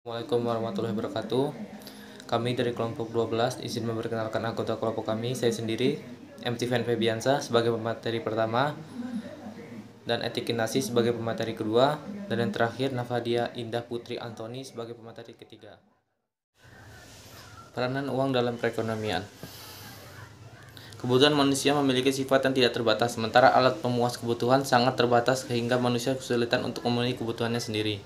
Assalamualaikum warahmatullahi wabarakatuh. Kami dari kelompok 12 izin memperkenalkan anggota kelompok kami, saya sendiri, M. Tiffen Febiansa sebagai pemateri pertama, dan Etik Kinasi sebagai pemateri kedua, dan yang terakhir Nafadia Indah Putri Antoni sebagai pemateri ketiga. Peranan uang dalam perekonomian. Kebutuhan manusia memiliki sifat yang tidak terbatas, sementara alat pemuas kebutuhan sangat terbatas sehingga manusia kesulitan untuk memenuhi kebutuhannya sendiri.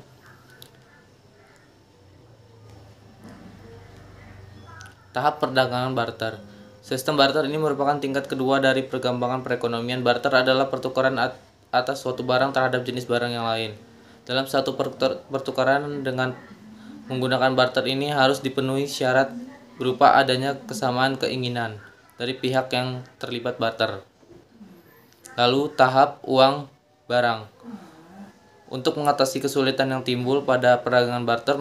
Tahap perdagangan barter. Sistem barter ini merupakan tingkat kedua dari perkembangan perekonomian. Barter adalah pertukaran atas suatu barang terhadap jenis barang yang lain. Dalam satu pertukaran dengan menggunakan barter ini harus dipenuhi syarat berupa adanya kesamaan keinginan dari pihak yang terlibat barter. Lalu tahap uang barang. Untuk mengatasi kesulitan yang timbul pada perdagangan barter,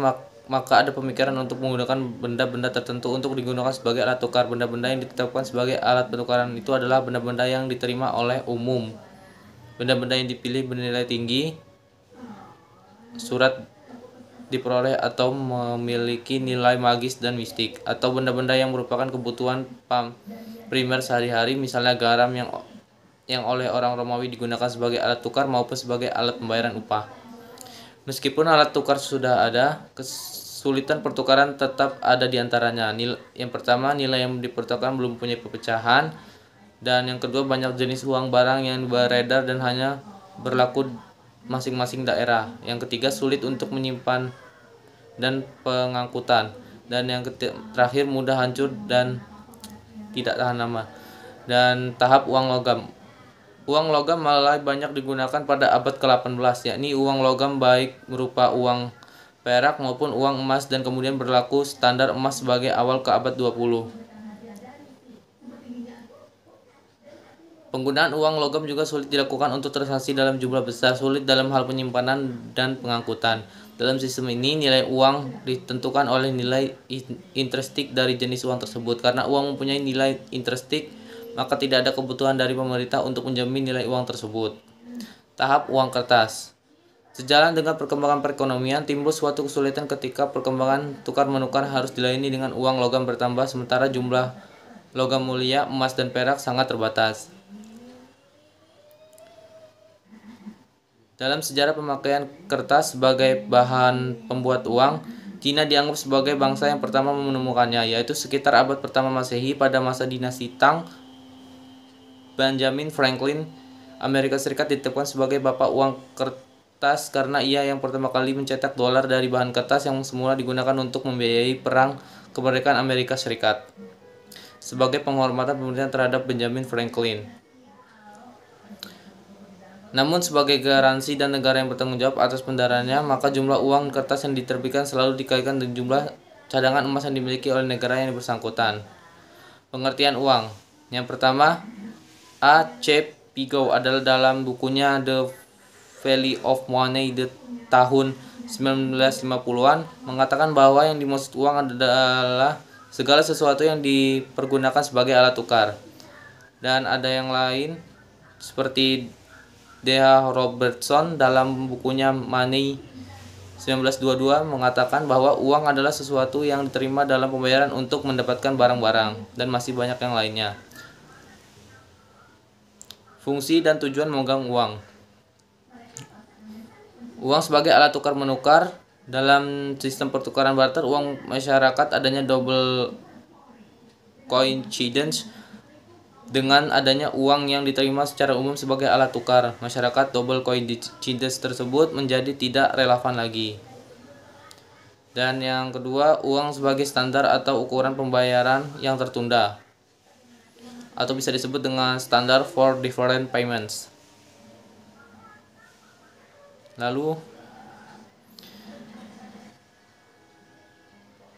maka ada pemikiran untuk menggunakan benda-benda tertentu untuk digunakan sebagai alat tukar. Benda-benda yang ditetapkan sebagai alat pertukaran itu adalah benda-benda yang diterima oleh umum, benda-benda yang dipilih bernilai tinggi, surat diperoleh atau memiliki nilai magis dan mistik, atau benda-benda yang merupakan kebutuhan primer sehari-hari, misalnya garam yang oleh orang Romawi digunakan sebagai alat tukar maupun sebagai alat pembayaran upah. Meskipun alat tukar sudah ada, kesulitan pertukaran tetap ada di antaranya. Yang pertama, nilai yang dipertukarkan belum punya pecahan, dan yang kedua, banyak jenis uang barang yang beredar dan hanya berlaku masing-masing daerah. Yang ketiga, sulit untuk menyimpan dan pengangkutan, dan yang terakhir, mudah hancur dan tidak tahan lama. Dan tahap uang logam. Uang logam mulai banyak digunakan pada abad ke-18, yakni uang logam baik berupa uang perak maupun uang emas, dan kemudian berlaku standar emas sebagai awal ke abad 20. Penggunaan uang logam juga sulit dilakukan untuk transaksi dalam jumlah besar, sulit dalam hal penyimpanan dan pengangkutan. Dalam sistem ini, nilai uang ditentukan oleh nilai intrinsik dari jenis uang tersebut. Karena uang mempunyai nilai intrinsik, maka tidak ada kebutuhan dari pemerintah untuk menjamin nilai uang tersebut. Tahap uang kertas. Sejalan dengan perkembangan perekonomian, timbul suatu kesulitan ketika perkembangan tukar-menukar harus dilayani dengan uang logam bertambah, sementara jumlah logam mulia, emas dan perak sangat terbatas. Dalam sejarah pemakaian kertas sebagai bahan pembuat uang, Cina dianggap sebagai bangsa yang pertama menemukannya, yaitu sekitar abad pertama Masehi pada masa dinasti Tang. Benjamin Franklin, Amerika Serikat ditetapkan sebagai bapak uang kertas karena ia yang pertama kali mencetak dolar dari bahan kertas yang semula digunakan untuk membiayai perang kemerdekaan Amerika Serikat. Sebagai penghormatan pemerintah terhadap Benjamin Franklin. Namun sebagai garansi dan negara yang bertanggung jawab atas pendarahannya, maka jumlah uang kertas yang diterbitkan selalu dikaitkan dengan jumlah cadangan emas yang dimiliki oleh negara yang bersangkutan. Pengertian uang. Yang pertama, A. C. Pigow adalah dalam bukunya The Value of Money di tahun 1950-an mengatakan bahwa yang dimaksud uang adalah segala sesuatu yang dipergunakan sebagai alat tukar. Dan ada yang lain seperti D.H. Robertson dalam bukunya Money 1922 mengatakan bahwa uang adalah sesuatu yang diterima dalam pembayaran untuk mendapatkan barang-barang, dan masih banyak yang lainnya. Fungsi dan tujuan memegang uang. Uang sebagai alat tukar menukar. Dalam sistem pertukaran barter uang masyarakat adanya double coincidence. Dengan adanya uang yang diterima secara umum sebagai alat tukar, masyarakat double coincidence tersebut menjadi tidak relevan lagi. Dan yang kedua, uang sebagai standar atau ukuran pembayaran yang tertunda, atau bisa disebut dengan standard for different payments. Lalu,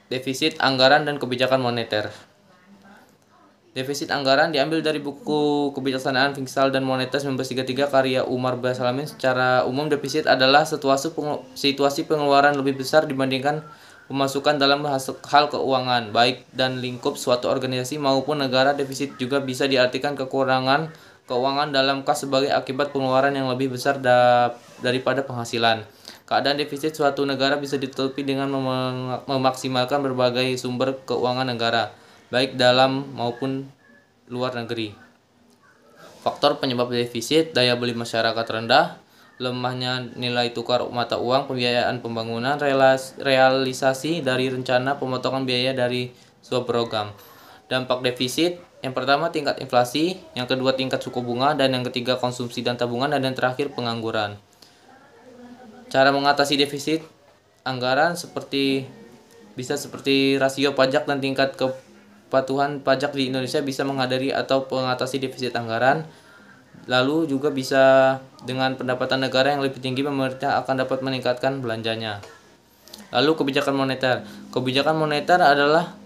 defisit anggaran dan kebijakan moneter. Defisit anggaran diambil dari buku Kebijaksanaan Fiskal dan Moneter 1933 karya Umar Basalamin. Secara umum, defisit adalah situasi pengeluaran lebih besar dibandingkan pemasukan dalam hal keuangan, baik dan lingkup suatu organisasi maupun negara. Defisit juga bisa diartikan kekurangan keuangan dalam kas sebagai akibat pengeluaran yang lebih besar daripada penghasilan. Keadaan defisit suatu negara bisa ditutupi dengan memaksimalkan berbagai sumber keuangan negara, baik dalam maupun luar negeri. Faktor penyebab defisit: daya beli masyarakat rendah, lemahnya nilai tukar mata uang, pembiayaan pembangunan, realisasi dari rencana, pemotongan biaya dari suatu program. Dampak defisit: yang pertama tingkat inflasi, yang kedua tingkat suku bunga, dan yang ketiga konsumsi dan tabungan, dan yang terakhir pengangguran. Cara mengatasi defisit anggaran bisa seperti rasio pajak dan tingkat kepatuhan pajak di Indonesia bisa menghindari atau mengatasi defisit anggaran. Lalu juga bisa dengan pendapatan negara yang lebih tinggi, pemerintah akan dapat meningkatkan belanjanya. Lalu kebijakan moneter. Kebijakan moneter adalah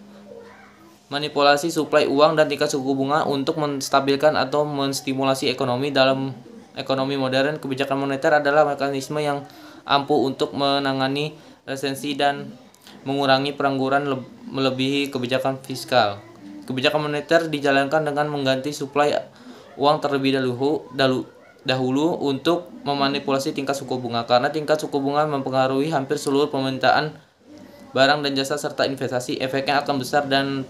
manipulasi suplai uang dan tingkat suku bunga untuk menstabilkan atau menstimulasi ekonomi. Dalam ekonomi modern, kebijakan moneter adalah mekanisme yang ampuh untuk menangani resesi dan mengurangi pengangguran melebihi kebijakan fiskal. Kebijakan moneter dijalankan dengan mengganti suplai uang terlebih dahulu untuk memanipulasi tingkat suku bunga, karena tingkat suku bunga mempengaruhi hampir seluruh permintaan barang dan jasa serta investasi. Efeknya akan besar dan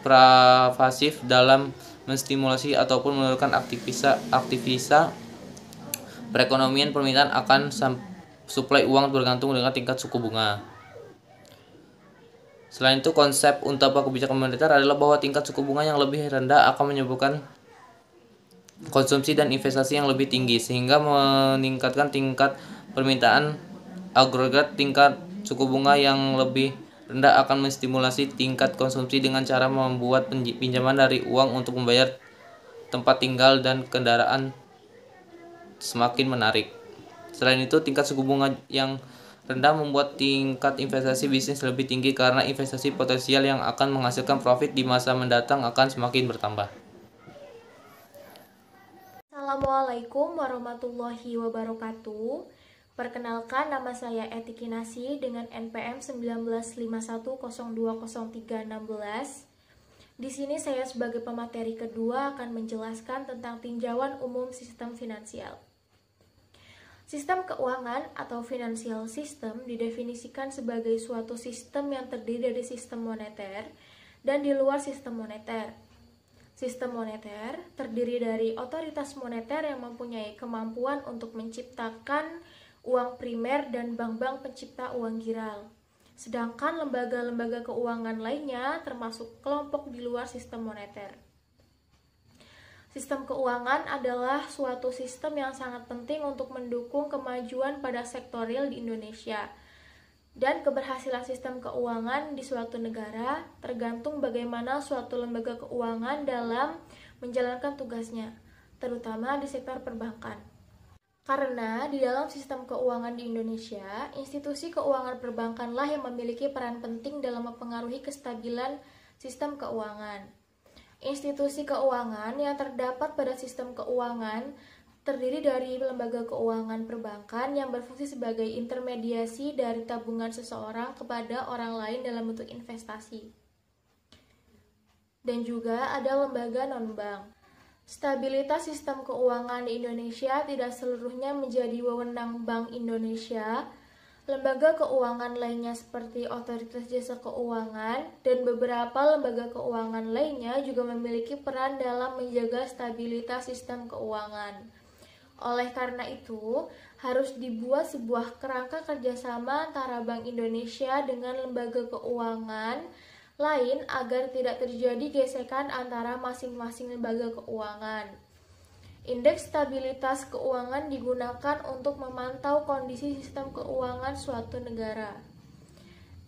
pervasif dalam menstimulasi ataupun menurunkan aktivitas perekonomian. Permintaan akan suplai uang bergantung dengan tingkat suku bunga. Selain itu, konsep utama kebijakan moneter adalah bahwa tingkat suku bunga yang lebih rendah akan menyebabkan konsumsi dan investasi yang lebih tinggi, sehingga meningkatkan tingkat permintaan agregat. Tingkat suku bunga yang lebih rendah akan menstimulasi tingkat konsumsi dengan cara membuat pinjaman dari uang untuk membayar tempat tinggal dan kendaraan semakin menarik. Selain itu, tingkat suku bunga yang rendah membuat tingkat investasi bisnis lebih tinggi, karena investasi potensial yang akan menghasilkan profit di masa mendatang akan semakin bertambah. Assalamualaikum warahmatullahi wabarakatuh. Perkenalkan, nama saya Eti Kinasi dengan NPM 1951020316. Di sini saya sebagai pemateri kedua akan menjelaskan tentang tinjauan umum sistem finansial. Sistem keuangan atau financial system didefinisikan sebagai suatu sistem yang terdiri dari sistem moneter dan di luar sistem moneter. Sistem moneter terdiri dari otoritas moneter yang mempunyai kemampuan untuk menciptakan uang primer dan bank-bank pencipta uang giral. Sedangkan lembaga-lembaga keuangan lainnya termasuk kelompok di luar sistem moneter. Sistem keuangan adalah suatu sistem yang sangat penting untuk mendukung kemajuan pada sektor real di Indonesia. Dan keberhasilan sistem keuangan di suatu negara tergantung bagaimana suatu lembaga keuangan dalam menjalankan tugasnya, terutama di sektor perbankan. Karena di dalam sistem keuangan di Indonesia, institusi keuangan perbankanlah yang memiliki peran penting dalam mempengaruhi kestabilan sistem keuangan. Institusi keuangan yang terdapat pada sistem keuangan terdiri dari lembaga keuangan perbankan yang berfungsi sebagai intermediasi dari tabungan seseorang kepada orang lain dalam bentuk investasi. Dan juga ada lembaga non-bank. Stabilitas sistem keuangan di Indonesia tidak seluruhnya menjadi wewenang Bank Indonesia. Lembaga keuangan lainnya seperti Otoritas Jasa Keuangan dan beberapa lembaga keuangan lainnya juga memiliki peran dalam menjaga stabilitas sistem keuangan. Oleh karena itu, harus dibuat sebuah kerangka kerjasama antara Bank Indonesia dengan lembaga keuangan lain agar tidak terjadi gesekan antara masing-masing lembaga keuangan. Indeks stabilitas keuangan digunakan untuk memantau kondisi sistem keuangan suatu negara.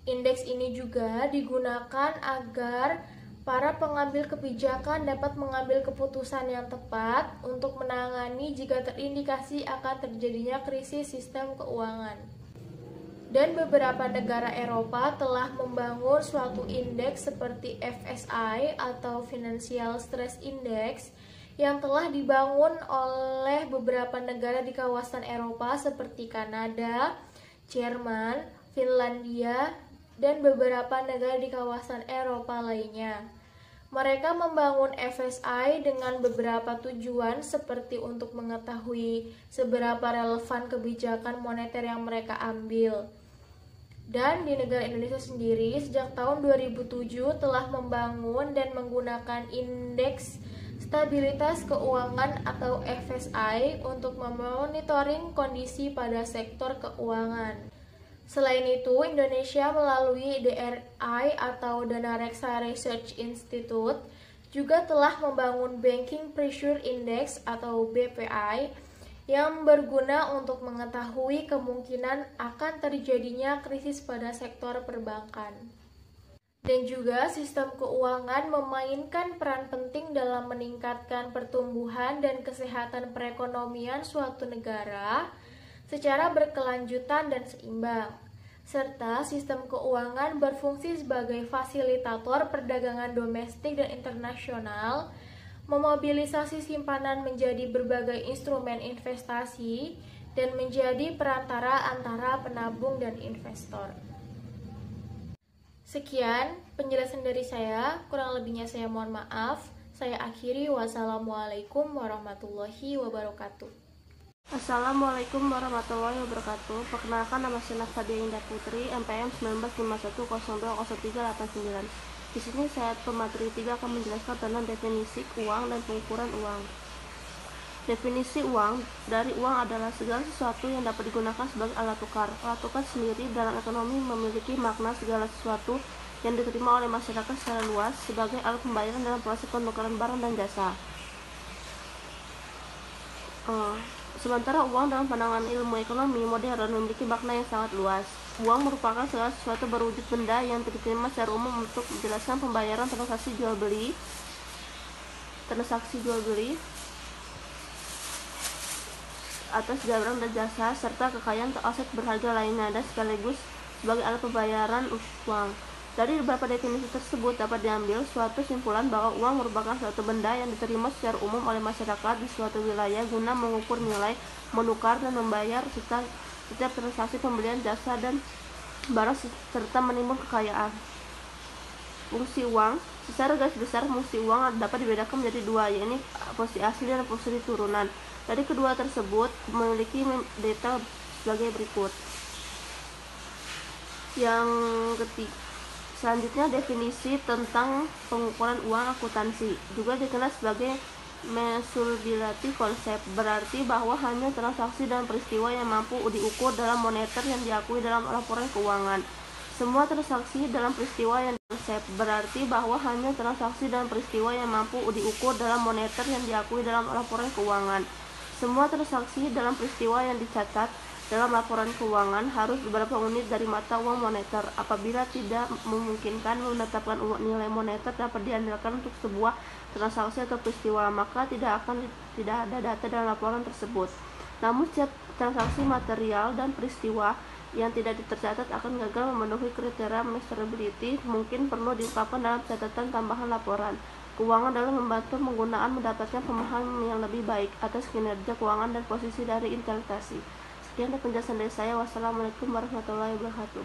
Indeks ini juga digunakan agar para pengambil kebijakan dapat mengambil keputusan yang tepat untuk menangani jika terindikasi akan terjadinya krisis sistem keuangan. Dan beberapa negara Eropa telah membangun suatu indeks seperti FSI atau Financial Stress Index yang telah dibangun oleh beberapa negara di kawasan Eropa seperti Kanada, Jerman, Finlandia, dan beberapa negara di kawasan Eropa lainnya. Mereka membangun FSI dengan beberapa tujuan seperti untuk mengetahui seberapa relevan kebijakan moneter yang mereka ambil. Dan di negara Indonesia sendiri sejak tahun 2007 telah membangun dan menggunakan Indeks Stabilitas Keuangan atau FSI untuk memonitoring kondisi pada sektor keuangan. Selain itu, Indonesia melalui DRI atau Dana Reksa Research Institute juga telah membangun Banking Pressure Index atau BPI yang berguna untuk mengetahui kemungkinan akan terjadinya krisis pada sektor perbankan. Dan juga sistem keuangan memainkan peran penting dalam meningkatkan pertumbuhan dan kesehatan perekonomian suatu negara secara berkelanjutan dan seimbang, serta sistem keuangan berfungsi sebagai fasilitator perdagangan domestik dan internasional, memobilisasi simpanan menjadi berbagai instrumen investasi, dan menjadi perantara antara penabung dan investor. Sekian penjelasan dari saya, kurang lebihnya saya mohon maaf. Saya akhiri, wassalamualaikum warahmatullahi wabarakatuh. Assalamualaikum warahmatullahi wabarakatuh. Perkenalkan, nama saya Fadia Indah Putri, MPM 1951020389. Di sini saya pemateri 3 akan menjelaskan tentang definisi uang dan pengukuran uang. Definisi uang dari uang adalah segala sesuatu yang dapat digunakan sebagai alat tukar. Alat tukar sendiri dalam ekonomi memiliki makna segala sesuatu yang diterima oleh masyarakat secara luas sebagai alat pembayaran dalam proses penukaran barang dan jasa. Sementara uang dalam pandangan ilmu ekonomi modern memiliki makna yang sangat luas. Uang merupakan segala sesuatu berwujud benda yang diterima secara umum untuk menjelaskan pembayaran transaksi jual beli atas barang dan jasa serta kekayaan atau aset berharga lainnya, dan sekaligus sebagai alat pembayaran uang. Dari beberapa definisi tersebut dapat diambil suatu simpulan bahwa uang merupakan suatu benda yang diterima secara umum oleh masyarakat di suatu wilayah guna mengukur nilai, menukar dan membayar setiap transaksi pembelian jasa dan barang serta menimbun kekayaan. Fungsi uang. Secara garis besar, fungsi uang dapat dibedakan menjadi dua, yaitu fungsi asli dan fungsi turunan. Dari kedua tersebut memiliki detail sebagai berikut. Yang ketiga, selanjutnya definisi tentang pengukuran uang akuntansi, juga dikenal sebagai measurability concept, berarti bahwa hanya transaksi dan peristiwa yang mampu diukur dalam moneter yang diakui dalam laporan keuangan. Semua transaksi dalam peristiwa yang konsep berarti bahwa hanya transaksi dan peristiwa yang mampu diukur dalam moneter yang diakui dalam laporan keuangan. Semua transaksi dalam peristiwa yang dicatat dalam laporan keuangan harus beberapa unit dari mata uang moneter. Apabila tidak memungkinkan menetapkan nilai moneter dapat diandalkan untuk sebuah transaksi atau peristiwa, maka tidak ada data dalam laporan tersebut. Namun setiap transaksi material dan peristiwa yang tidak tercatat akan gagal memenuhi kriteria measurability, mungkin perlu diungkapkan dalam catatan tambahan laporan keuangan dalam membantu penggunaan mendapatkan pemahaman yang lebih baik atas kinerja keuangan dan posisi dari investasi. Sekian penjelasan dari saya. Wassalamualaikum warahmatullahi wabarakatuh.